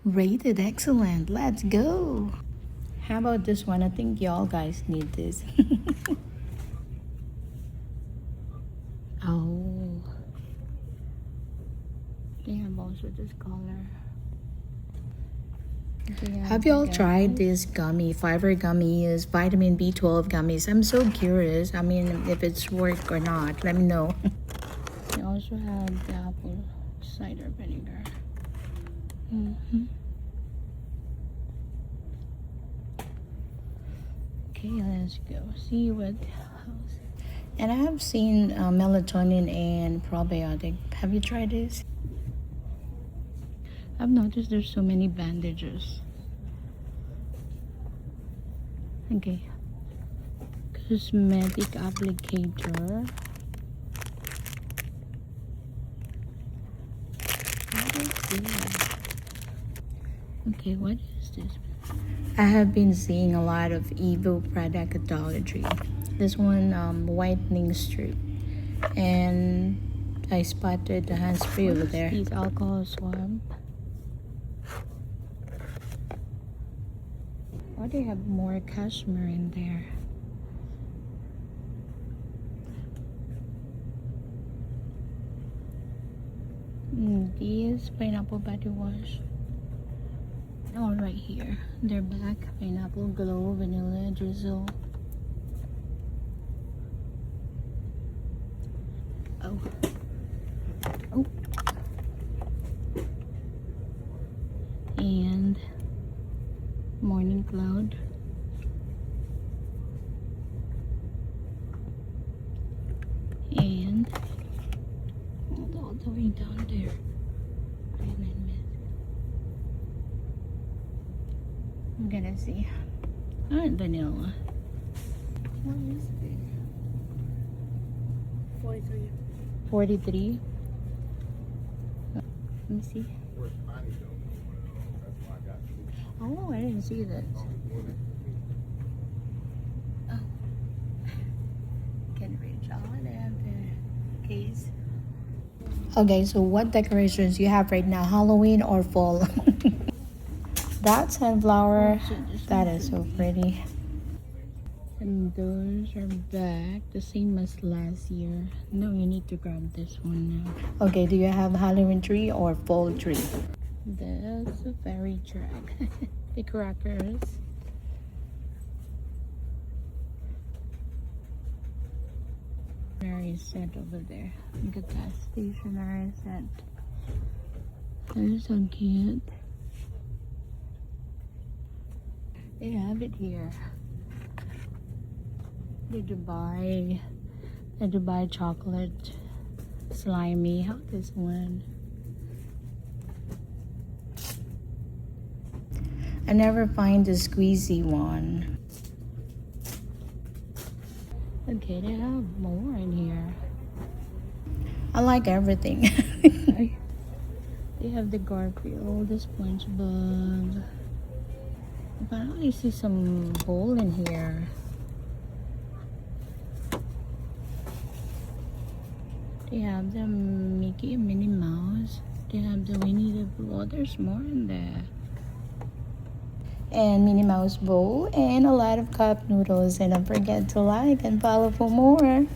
Rated excellent. Let's go. How about this one? I think y'all guys need this. Oh. They have also this color. Have y'all tried this gummy, fiber gummies, vitamin B12 gummies? I'm so curious. I mean, if it's work or not, let me know. They also have the apple cider vinegar. Okay, let's go see what else. And I have seen melatonin and probiotic. Have you tried this? I've noticed there's so many bandages. Okay. Cosmetic applicator. What is this? Okay, what is this? I have been seeing a lot of Evo productology. This one, whitening strip. And I spotted the hand spray over there. These alcohol swab. Why do you have more cashmere in there? These pineapple body wash. Oh, right here. They're back. Pineapple glow, vanilla drizzle. Oh. Oh. And morning cloud. And all the way down there. I'm gonna see. Vanilla. What is this? 43. 43. Let me see. Oh, I didn't see this. Oh. Can reach all of the case. Okay, so what decorations you have right now? Halloween or fall? That sunflower, that is so pretty. And those are back, the same as last year. No, you need to grab this one now. Okay, do you have Halloween tree or fall tree? That's a fairy track. The crackers. Stationery set over there. Look at that stationery set. They're so cute. They have it here. The Dubai chocolate slimy. How this one? I never find the squeezy one. Okay, they have more in here. I like everything. They have the Garfield, the SpongeBob. But I only see some bowl in here. They have the Mickey and Minnie Mouse. They have the Winnie the Pooh. Oh, there's more in there. And Minnie Mouse bowl and a lot of cup noodles. And don't forget to like and follow for more.